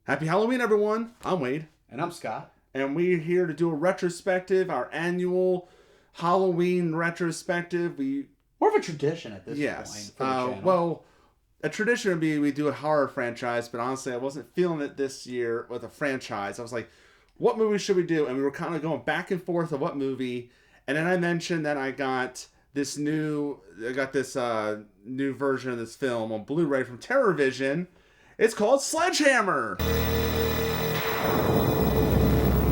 Happy Halloween, everyone. I'm Wade. And I'm Scott. And we're here to do a retrospective, our annual Halloween retrospective. More of a tradition at this point for the channel. Well, a tradition would be we do a horror franchise, but honestly, I wasn't feeling it this year with a franchise. I was like, what movie should we do? And we were kind of going back and forth of what movie. And then I mentioned that I got this new version of this film on Blu-ray from TerrorVision. It's called Sledgehammer.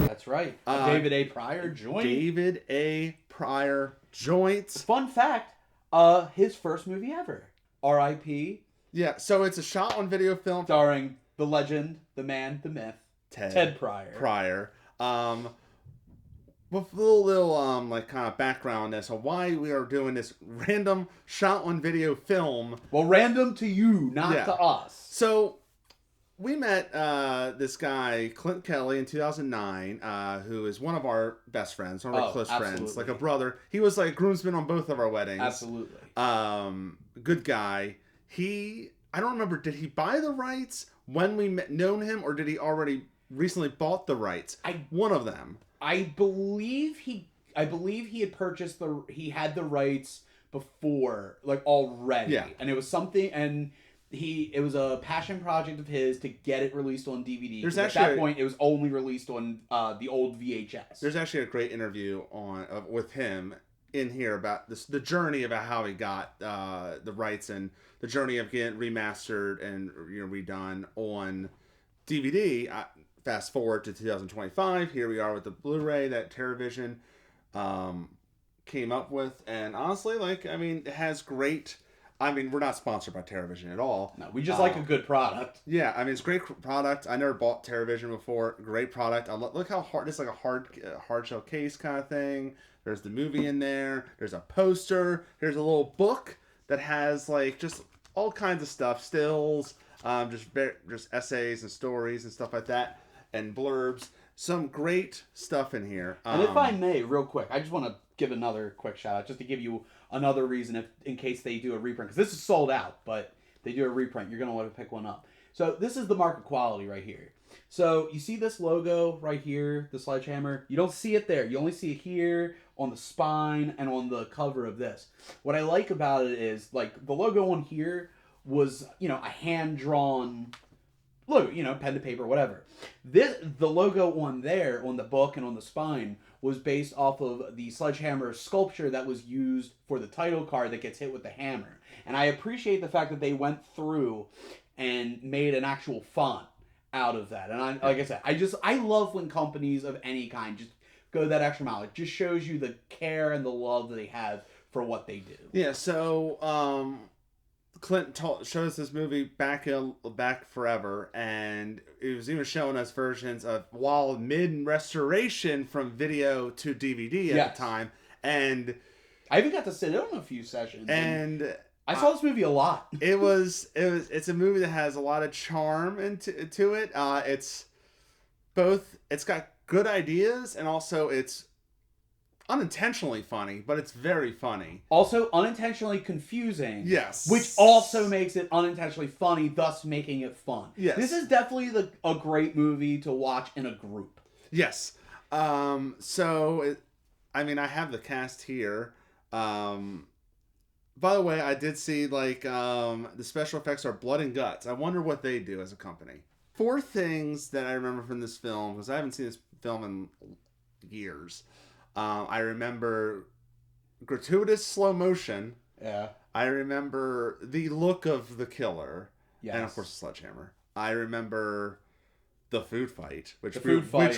That's right. David A. Pryor joint. David A. Pryor joint. Fun fact, his first movie ever. R.I.P. Yeah, so it's a shot-on-video film starring the legend, the man, the myth, Ted Pryor. With a little kind of background on this, on why we are doing this random shot-on-video film. Well, random to you, not to us. So we met this guy, Clint Kelly, in 2009, who is one of our best friends, one of our close friends, like a brother. He was like groomsman on both of our weddings. Absolutely. Good guy. I don't remember, did he buy the rights when we known him, or did he already recently bought the rights? One of them. I believe he had purchased he had the rights before, like, already. Yeah. And it was something, and it was a passion project of his to get it released on DVD. At that point, it was only released on the old VHS. There's actually a great interview with him in here about the journey about how he got the rights and the journey of getting remastered and redone on DVD. Fast forward to 2025. Here we are with the Blu-ray that TerrorVision came up with, and honestly, it has great. We're not sponsored by TerrorVision at all. No, we just like a good product. Yeah, it's a great product. I never bought TerrorVision before. Great product. Look how hard. It's like a hard shell case kind of thing. There's the movie in there. There's a poster. There's a little book that has just all kinds of stuff, stills, just essays and stories and stuff like that, and blurbs. Some great stuff in here. And if I may, real quick, I just want to give another quick shout out, just to give you another reason in case they do a reprint, because this is sold out, but they do a reprint, you're going to want to pick one up. So this is the market quality right here. So you see this logo right here, the Sledgehammer. You don't see it there. You only see it here on the spine and on the cover of this. What I like about it is, like, the logo on here was, a hand-drawn logo, pen to paper, whatever. The logo on there, on the book and on the spine, was based off of the Sledgehammer sculpture that was used for the title card that gets hit with the hammer. And I appreciate the fact that they went through and made an actual font out of that. And like I said, I love when companies of any kind just go that extra mile. It just shows you the care and the love that they have for what they do. Yeah, so Clint showed us this movie back forever, and it was even showing us versions of while mid-restoration from video to DVD at the time. And I even got to sit in on a few sessions. And I saw this movie a lot. It's a movie that has a lot of charm to it. It's got good ideas, and also it's unintentionally funny, but it's very funny. Also unintentionally confusing. Yes. Which also makes it unintentionally funny, thus making it fun. Yes. This is definitely a great movie to watch in a group. Yes. I have the cast here. By the way, I did see the special effects are blood and guts. I wonder what they do as a company. 4 things that I remember from this film, because I haven't seen this film in years. I remember gratuitous slow motion. Yeah. I remember the look of the killer. Yes. And of course the sledgehammer. I remember the food fight, which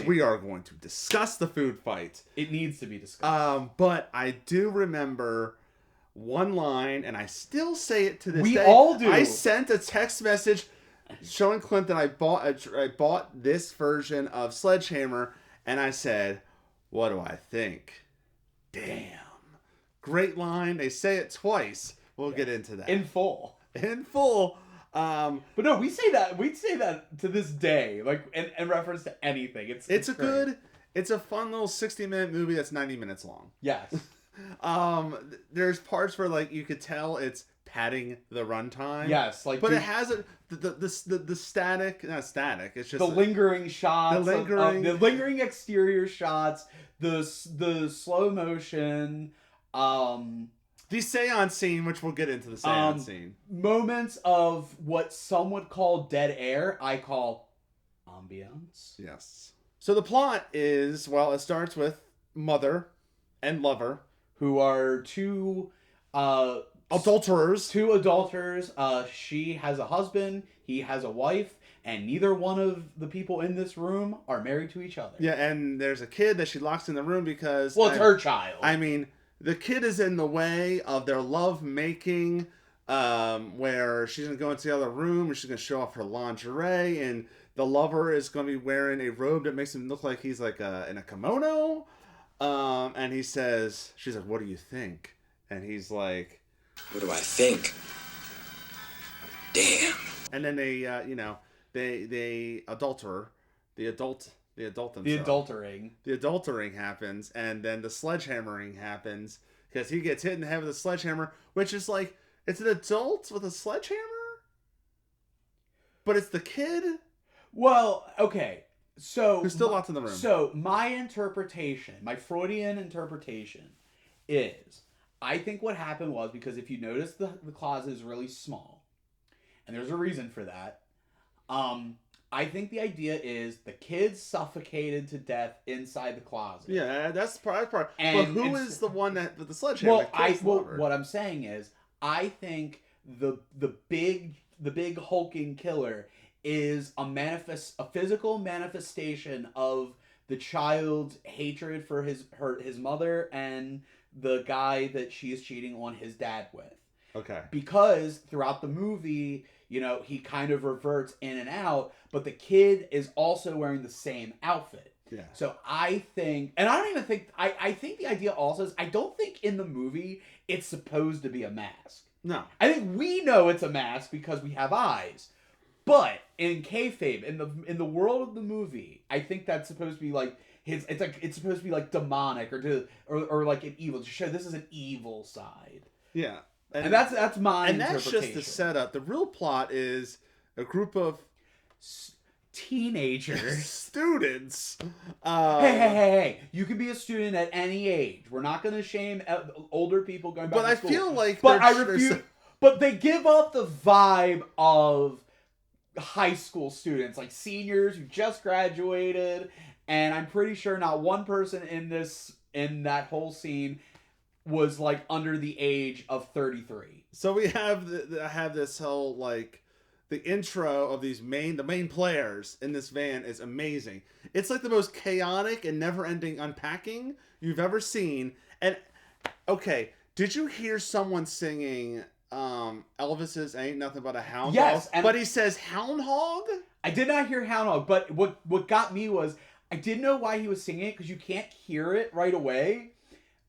we are going to discuss the food fight. It needs to be discussed. But I do remember one line, and I still say it to this day. We all do. I sent a text message showing Clint that I bought this version of Sledgehammer, and I said, "What do I think?" Damn. Great line. They say it twice. We'll get into that. In full. But no, we say that to this day, like in reference to anything. It's a fun little 60-minute movie that's 90 minutes long. Yes. There's parts where you could tell it's padding the runtime. Yes, like but it has the static, not static. It's just the lingering shots, the lingering exterior shots, the slow motion, the seance scene, which we'll get into the seance scene. Moments of what some would call dead air, I call ambiance. Yes. So the plot is, well, it starts with mother and lover, who are two adulterers. Two adulterers. She has a husband, he has a wife, and neither one of the people in this room are married to each other. Yeah, and there's a kid that she locks in the room because... Well, it's her child. I mean, the kid is in the way of their love making, where she's going to go into the other room and she's going to show off her lingerie, and the lover is going to be wearing a robe that makes him look like he's like in a kimono. And he says, she's like, what do you think? And he's like, what do I think? Damn. And then they adulter, the adult themselves. The adultering. The adultering happens, and then the sledgehammering happens, because he gets hit in the head with a sledgehammer, which is like, it's an adult with a sledgehammer? But it's the kid? Well, okay. So there's still lots in the room. So my interpretation, my Freudian interpretation is, I think what happened was, because if you notice the closet is really small, and there's a reason for that, I think the idea is the kid suffocated to death inside the closet. Yeah, that's part. And but who is the one that with the sledgehammer? What I'm saying is, I think the big hulking killer is a physical manifestation of the child's hatred for his mother and the guy that she is cheating on his dad with. Okay. Because throughout the movie, he kind of reverts in and out, but the kid is also wearing the same outfit. Yeah. So I think, and I don't even think, I think the idea also is, I don't think in the movie it's supposed to be a mask. No. I think we know it's a mask because we have eyes. But in kayfabe, in the world of the movie, I think that's supposed to be like it's supposed to be like demonic or like an evil, to show this is an evil side. Yeah. And that's my interpretation. And that's just the setup. The real plot is a group of teenagers, students. Hey! You can be a student at any age. We're not going to shame older people going back to school. But I feel like, but I refuse. But they give off the vibe of high school students, like seniors who just graduated, and I'm pretty sure not one person in that whole scene was like under the age of 33. So we have this whole, like, the intro of the main players in this van is amazing. It's like the most chaotic and never-ending unpacking you've ever seen. And okay, did you hear someone singing Elvis's "Ain't Nothing But a Hound Dog"? Yes, but he says "hound hog." I did not hear "hound hog," but what got me was, I didn't know why he was singing it, because you can't hear it right away.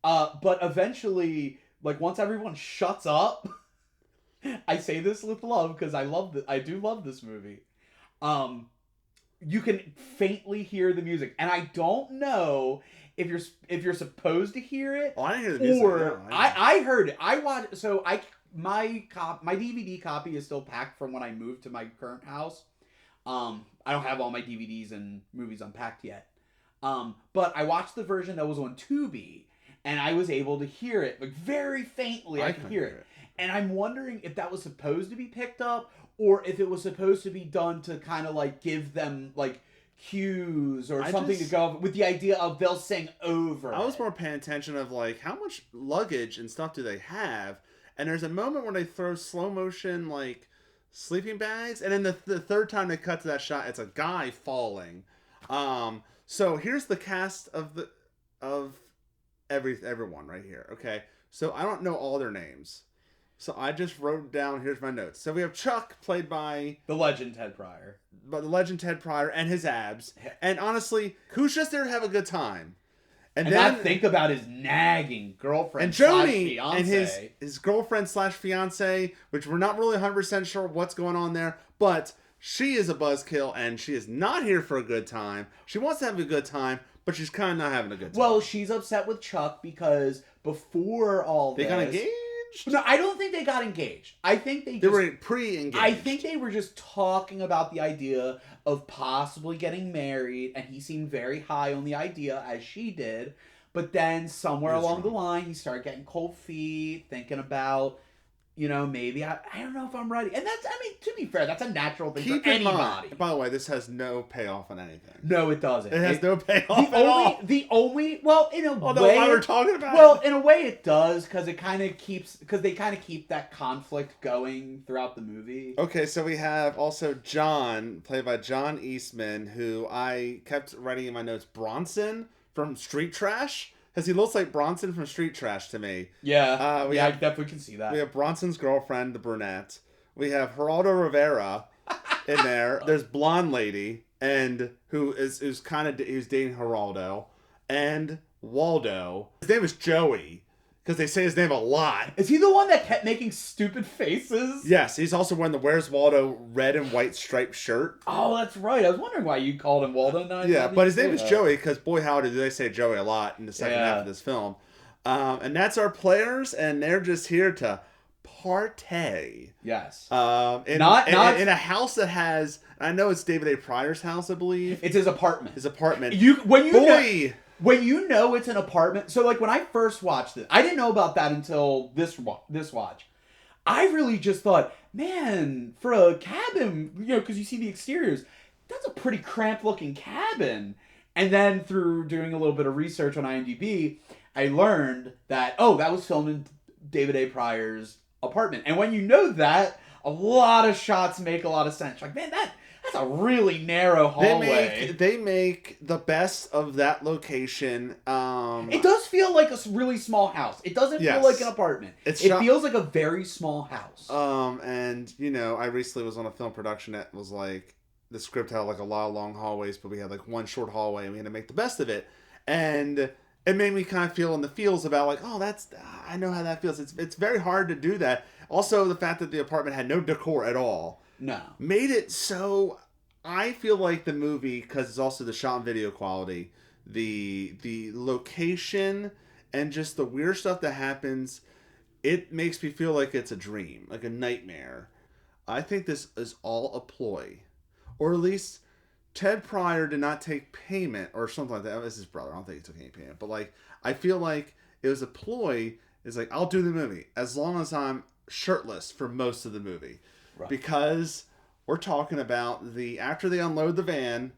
But eventually, like, once everyone shuts up, I say this with love because I do love this movie. You can faintly hear the music, and I don't know if you're supposed to hear it. Oh, I didn't hear the music. Or I heard it. I watched. So my DVD copy is still packed from when I moved to my current house. I don't have all my DVDs and movies unpacked yet. But I watched the version that was on Tubi, and I was able to hear it, like, very faintly. I could hear it. And I'm wondering if that was supposed to be picked up, or if it was supposed to be done to kind of like give them like cues or something to go with the idea of they'll sing over. I was more paying attention of like, how much luggage and stuff do they have? And there's a moment where they throw slow motion like sleeping bags, and then the third time they cut to that shot, it's a guy falling. So here's the cast of everyone right here. Okay, so I don't know all their names, so I just wrote down. Here's my notes. So we have Chuck, played by the legend Ted Pryor, and his abs. And honestly, who's just there to have a good time, and then not think about his nagging girlfriend and Joni and his girlfriend / fiance, which we're not really 100% sure what's going on there, but she is a buzzkill and she is not here for a good time. She wants to have a good time, but she's kind of not having a good time. Well, she's upset with Chuck because before all this... They got engaged? No, I don't think they got engaged. I think They were pre-engaged. I think they were just talking about the idea of possibly getting married, and he seemed very high on the idea, as she did. But then somewhere along the line, he started getting cold feet, thinking about, maybe I don't know if I'm ready. And that's, I mean, to be fair, that's a natural thing for anybody. Mind, by the way, this has no payoff on anything. No, it doesn't. It has no payoff Well, in a way, why we're talking about well, it. in a way it does, because they kind of keep that conflict going throughout the movie. Okay, so we have also John, played by John Eastman, who I kept writing in my notes, Bronson from Street Trash. Because he looks like Bronson from Street Trash to me. Yeah, I definitely can see that. We have Bronson's girlfriend, the brunette. We have Geraldo Rivera in there. There's blonde lady, and who's dating Geraldo, and Waldo. His name is Joey, because they say his name a lot. Is he the one that kept making stupid faces? Yes, he's also wearing the Where's Waldo red and white striped shirt. Oh, that's right. I was wondering why you called him Waldo. Yeah, but his name is Joey, because boy howdy do they say Joey a lot in the second half of this film. And that's our players, and they're just here to partay. Yes. In a house that has, I know it's David A. Pryor's house, I believe. It's his apartment. When you know it's an apartment, so like when I first watched it, I didn't know about that until this watch. I really just thought, man, for a cabin, because you see the exteriors, that's a pretty cramped looking cabin. And then through doing a little bit of research on IMDb, I learned that, that was filmed in David A. Pryor's apartment. And when you know that, a lot of shots make a lot of sense. Like, man, that's a really narrow hallway. They make the best of that location. It does feel like a really small house. It doesn't feel like an apartment. It feels like a very small house. And I recently was on a film production that was like, the script had like a lot of long hallways, but we had like one short hallway, and we had to make the best of it. And it made me kind of feel in the feels about like, I know how that feels. It's very hard to do that. Also, the fact that the apartment had no decor at all. No. Made it so I feel like the movie, because it's also the shot and video quality, the location, and just the weird stuff that happens, it makes me feel like it's a dream, like a nightmare. I think this is all a ploy. Or at least Ted Pryor did not take payment or something like that. It was his brother. I don't think he took any payment. But like, I feel like it was a ploy. It's like, I'll do the movie as long as I'm shirtless for most of the movie. Right. Because we're talking about after they unload the van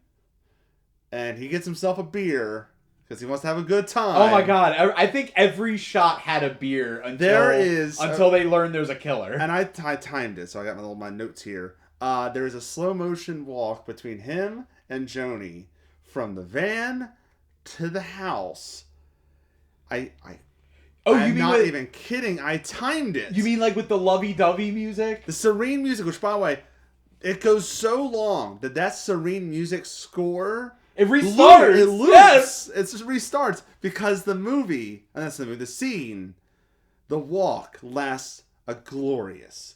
and he gets himself a beer because he wants to have a good time. Oh my God. I think every shot had a beer until they learned there's a killer. And I timed it, so I got my notes here. There is a slow motion walk between him and Joni from the van to the house. I'm not even kidding. I timed it. You mean like with the lovey-dovey music? The serene music, which by the way, it goes so long that serene music score, it restarts. It loops. Yes. It just restarts because the scene, the walk lasts a glorious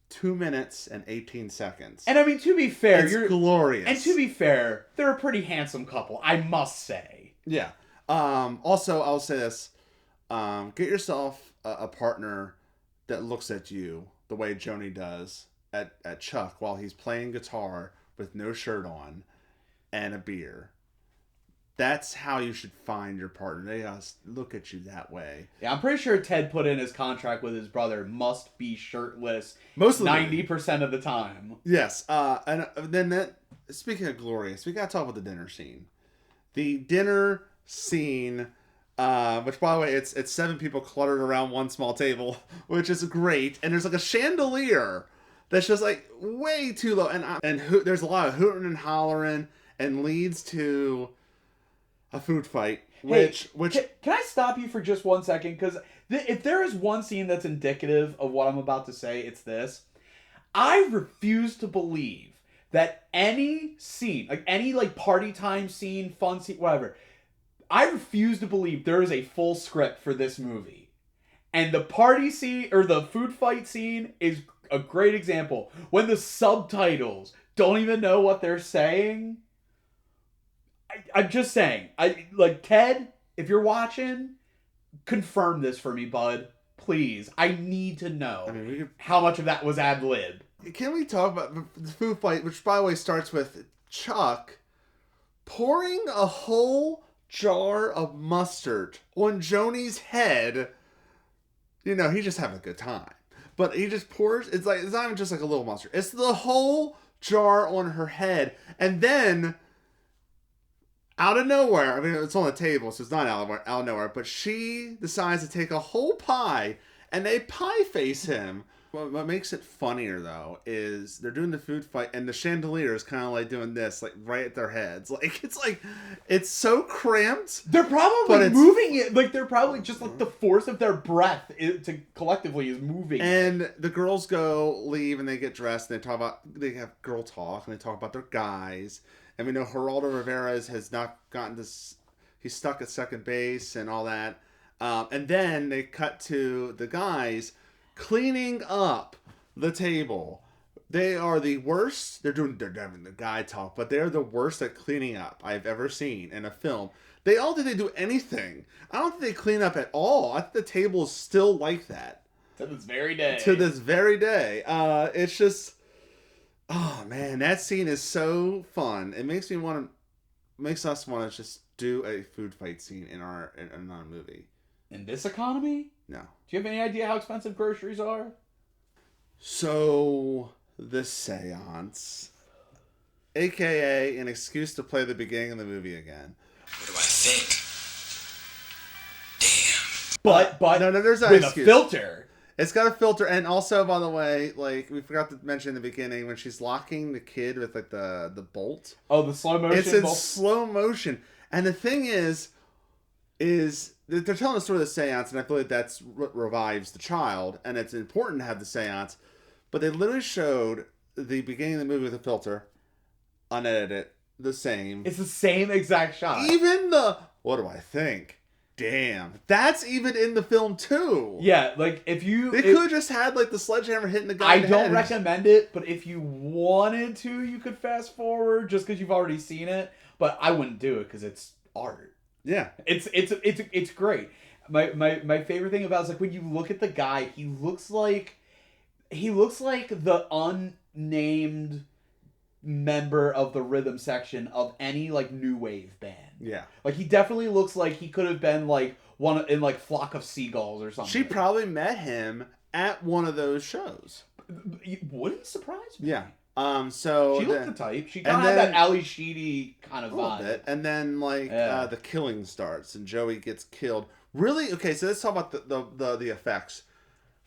2 minutes and 18 seconds. And I mean, to be fair, it's glorious. And to be fair, they're a pretty handsome couple, I must say. Yeah. Also, I'll say this. Get yourself a partner that looks at you the way Joni does at Chuck while he's playing guitar with no shirt on and a beer. That's how you should find your partner. They just look at you that way. Yeah, I'm pretty sure Ted put in his contract with his brother, must be shirtless most of 90% of the time. Yes. And then speaking of glorious, we got to talk about the dinner scene. The dinner scene, which by the way, it's 7 people cluttered around one small table, which is great. And there's like a chandelier that's just like way too low. And there's a lot of hooting and hollering and leads to a food fight. Can I stop you for just 1 second? Because if there is one scene that's indicative of what I'm about to say, it's this. I refuse to believe that any scene, like any like party time scene, fun scene, whatever, I refuse to believe there is a full script for this movie. And the party scene or the food fight scene is a great example. When the subtitles don't even know what they're saying. I'm just saying, Ted, if you're watching, confirm this for me, bud. Please, I need to know I mean, how much of that was ad lib. can we talk about the food fight, which by the way starts with Chuck pouring a whole jar of mustard on Joni's head. You know, he's just having a good time. But he just pours, it's not even just like a little mustard. It's the whole jar on her head. And then, out of nowhere, I mean, it's on the table, so it's not out of nowhere, but she decides to take a whole pie and they pie face him. What makes it funnier, though, is they're doing the food fight and the chandelier is kind of like doing this, like right at their heads. Like, it's so cramped. They're probably moving it. Like, they're probably just like the force of their breath to collectively is moving. And the girls leave and they get dressed and they have girl talk and they talk about their guys. And we know Geraldo Rivera has not gotten this, he's stuck at second base and all that. And then they cut to the guys cleaning up the table. They are the worst. They're having the guy talk, but they're the worst at cleaning up I've ever seen in a film. They do anything. I don't think they clean up at all. I think the table is still like that. To this very day. It's just, oh man, that scene is so fun. It makes us want to just do a food fight scene in our movie. In this economy? No. Do you have any idea how expensive groceries are? So, the seance, aka an excuse to play the beginning of the movie again. What do I think? Damn. But no, there's no with excuse. A filter. It's got a filter, and also, by the way, like we forgot to mention in the beginning when she's locking the kid with like the bolt. Oh, the slow motion. It's in slow motion, and the thing is they're telling the story of the seance, and I feel like that's what revives the child, and it's important to have the seance. But they literally showed the beginning of the movie with a filter, unedited, the same. It's the same exact shot. Even what do I think? Damn, that's even in the film too. Yeah, like they could have just had like the sledgehammer hitting the guy. I don't recommend it, but if you wanted to, you could fast forward just because you've already seen it. But I wouldn't do it because it's art. Yeah, it's great. My favorite thing about it is like when you look at the guy, he looks like the unnamed member of the rhythm section of any like new wave band. Yeah, like he definitely looks like he could have been like one in like Flock of Seagulls or something. She probably met him at one of those shows. It wouldn't surprise me. Yeah. So she looked the type. She kind of had that Ali Sheedy kind of vibe. Bit. And then the killing starts and Joey gets killed. Really? Okay, so let's talk about the effects.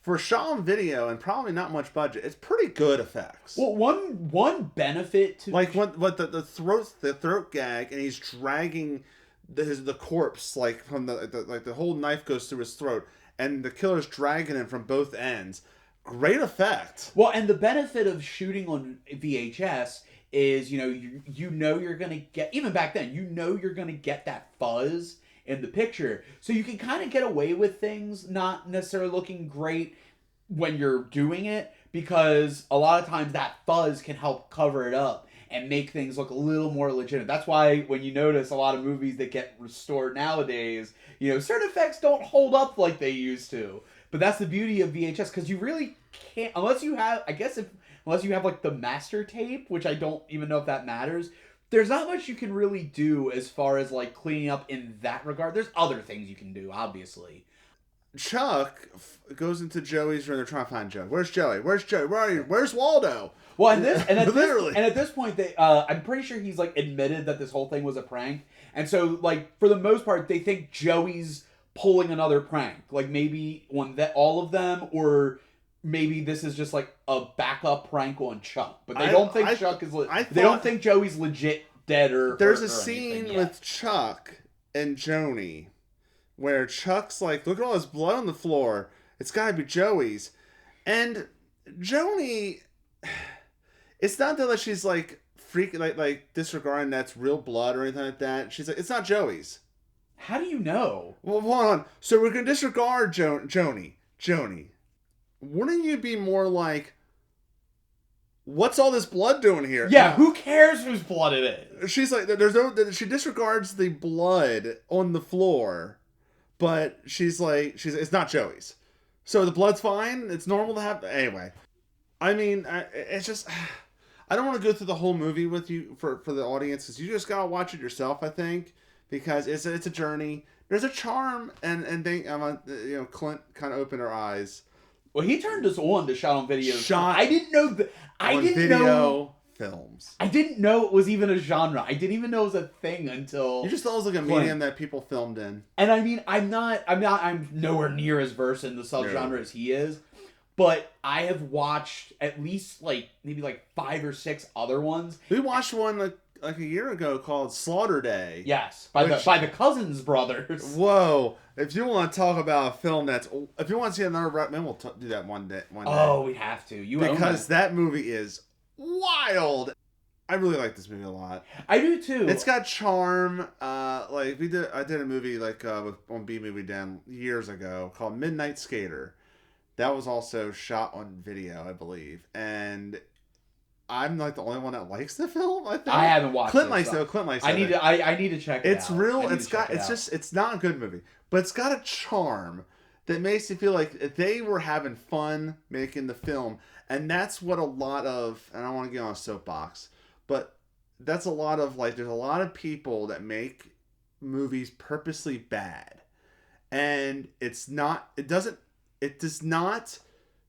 For Shaw video and probably not much budget, it's pretty good effects. Well, one benefit to like what the throat gag and he's dragging the corpse like from the whole knife goes through his throat and the killer's dragging him from both ends. Great effect. Well, and the benefit of shooting on VHS is, you know you're going to get, even back then, you're going to get that fuzz in the picture. So you can kind of get away with things not necessarily looking great when you're doing it because a lot of times that fuzz can help cover it up and make things look a little more legitimate. That's why when you notice a lot of movies that get restored nowadays, certain effects don't hold up like they used to. But that's the beauty of VHS because you really can't, unless you have like the master tape, which I don't even know if that matters. There's not much you can really do as far as like cleaning up in that regard. There's other things you can do, obviously. Chuck goes into Joey's room. They're trying to find Joey. Where's Joey? Where's Joey? Where are you? Where's Waldo? Well, at this point, I'm pretty sure he's like admitted that this whole thing was a prank, and so like for the most part, they think Joey's pulling another prank, like maybe on all of them, or maybe this is just like a backup prank on Chuck. But they don't think Chuck is. They don't think Joey's legit dead or. There's a scene with Chuck and Joni where Chuck's like, "Look at all this blood on the floor. It's gotta be Joey's," and Joni. It's not that she's like freaking like disregarding that's real blood or anything like that. She's like, "It's not Joey's." How do you know? Well, hold on. So we're going to disregard Joni. Wouldn't you be more like, what's all this blood doing here? Yeah, who cares whose blood it is? She's like, she disregards the blood on the floor, but she's like, it's not Joey's. So the blood's fine. It's normal to have. Anyway, I mean, it's just. I don't want to go through the whole movie with you for the audience, because you just gotta watch it yourself. I think, because it's a journey. There's a charm, and they, Clint kind of opened our eyes. Well, he turned us on to shot on video. Shot I didn't know that. I on didn't video know films. I didn't know it was even a genre. I didn't even know it was a thing until You just thought it was like a medium that people filmed in. And I mean, I'm nowhere near as versed in the subgenre as he is, but I have watched at least maybe 5 or 6 other ones. We watched one like a year ago called Slaughter Day. Yes, by the Cousins brothers. Whoa! If you want to talk about a film if you want to see another, maybe we'll do that one day. Oh, we have to. Because that movie is wild. I really like this movie a lot. I do too. It's got charm. I did a movie on B Movie Den years ago called Midnight Skater. That was also shot on video, I believe, and I'm like the only one that likes the film. I think I haven't watched Clint it. likes it. Clint likes it. I need to check it out. It's real. It's not a good movie, but it's got a charm that makes you feel like they were having fun making the film, and that's what a lot of. And I don't want to get on a soapbox, but that's a lot of there's a lot of people that make movies purposely bad, and it does not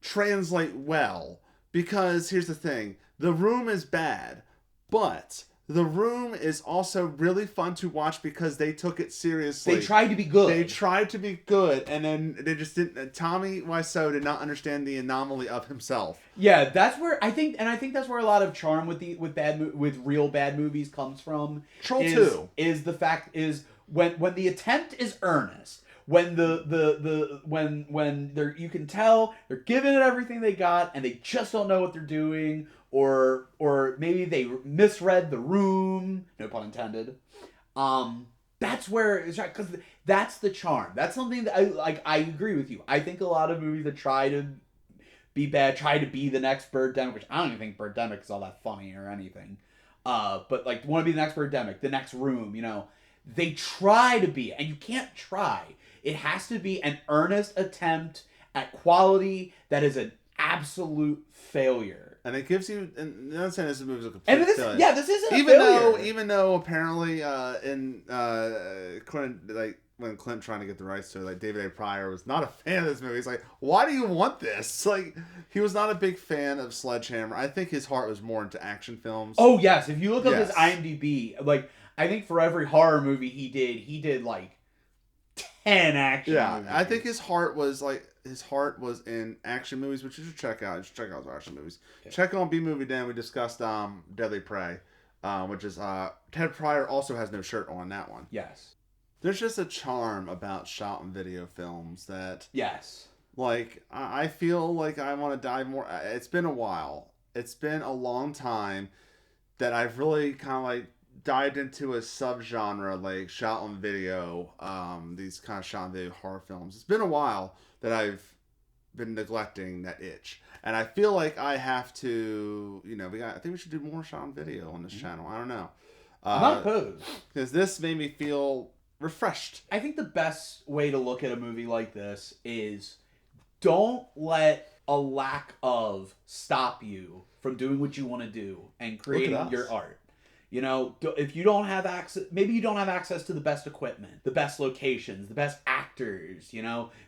translate well, because here's the thing. The Room is bad, but The Room is also really fun to watch because they took it seriously. They tried to be good. And then they just didn't. Tommy Wiseau did not understand the anomaly of himself. Yeah, that's where I think that's where a lot of charm with real bad movies comes from. Troll 2 is the fact is when the attempt is earnest. When when they're, you can tell they're giving it everything they got and they just don't know what they're doing, or maybe they misread the room, no pun intended. That's where it's right, because that's the charm. That's something that I agree with you. I think a lot of movies that try to be bad try to be the next Birdemic, which I don't even think Birdemic is all that funny or anything. But want to be the next Birdemic, the next Room, they try to be, and you can't try. It has to be an earnest attempt at quality that is an absolute failure. And it gives you, and I'm not saying this movie's a complete failure. This isn't a failure. Even though apparently when Clint trying to get the rights to it, David A. Pryor was not a fan of this movie. He's like, why do you want this? He was not a big fan of Sledgehammer. I think his heart was more into action films. Oh yes, if you look up his IMDb, I think for every horror movie he did 10 action movies. I think his heart was in action movies, which you should check out. You should check out his action movies. Yeah. Check it on B Movie Den. We discussed Deadly Prey, which is Ted Pryor also has no shirt on that one. Yes. There's just a charm about shot and video films that I feel like I want to dive more. It's been a while. It's been a long time that I've really kind of dived into a subgenre shot on video, these kind of shot on video horror films. It's been a while that I've been neglecting that itch, and I feel like I have to. I think we should do more shot on video on this channel. I don't know. I'm not opposed, because this made me feel refreshed. I think the best way to look at a movie like this is don't let a lack of stop you from doing what you want to do and creating your art. If you don't have access, maybe you don't have access to the best equipment, the best locations, the best actors,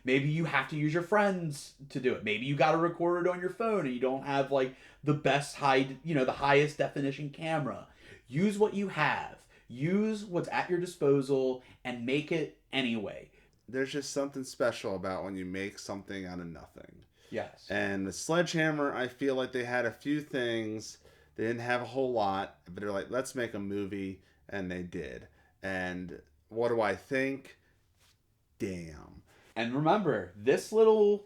maybe you have to use your friends to do it. Maybe you got to record it on your phone and you don't have the best the highest definition camera. Use what you have. Use what's at your disposal and make it anyway. There's just something special about when you make something out of nothing. Yes. And the Sledgehammer, I feel like they had a few things. They didn't have a whole lot, but they're like, let's make a movie, and they did. And what do I think? Damn. And remember, this was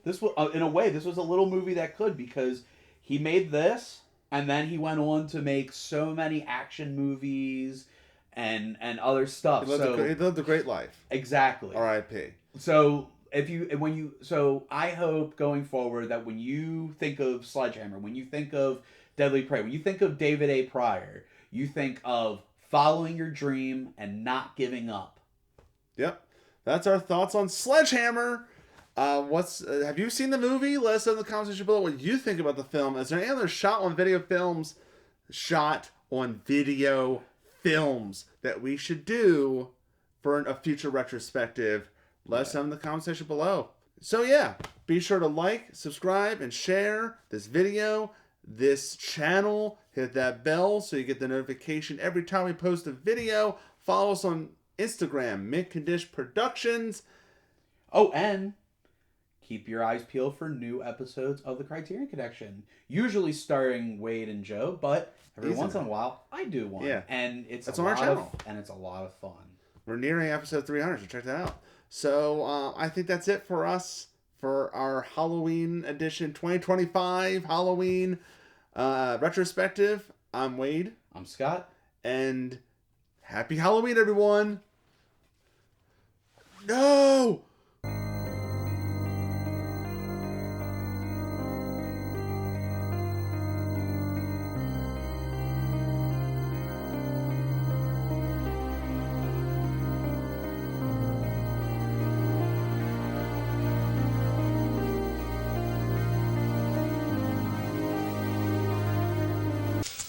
in a way, this was a little movie that could, because he made this, and then he went on to make so many action movies and other stuff. He lived a great life. Exactly. R.I.P. So I hope going forward that when you think of Sledgehammer, when you think of Deadly Prey, when you think of David A. Pryor, you think of following your dream and not giving up. Yep. That's our thoughts on Sledgehammer. Have you seen the movie? Let us know in the comments section below what you think about the film. Is there any other shot on video films that we should do for a future retrospective? Let us know in the comment section below. So yeah, be sure to like, subscribe, and share this video, this channel. Hit that bell so you get the notification every time we post a video. Follow us on Instagram, Condish Productions. Oh, and keep your eyes peeled for new episodes of the Criterion Connection. Usually starring Wade and Joe, but every once in a while I do one. Yeah. And it's on our channel. And it's a lot of fun. We're nearing episode 300, so check that out. So I think that's it for us for our Halloween edition 2025 Halloween retrospective. I'm Wade. I'm Scott. And happy Halloween, everyone. No!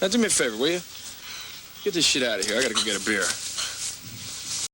Now, do me a favor, will you? Get this shit out of here. I gotta go get a beer.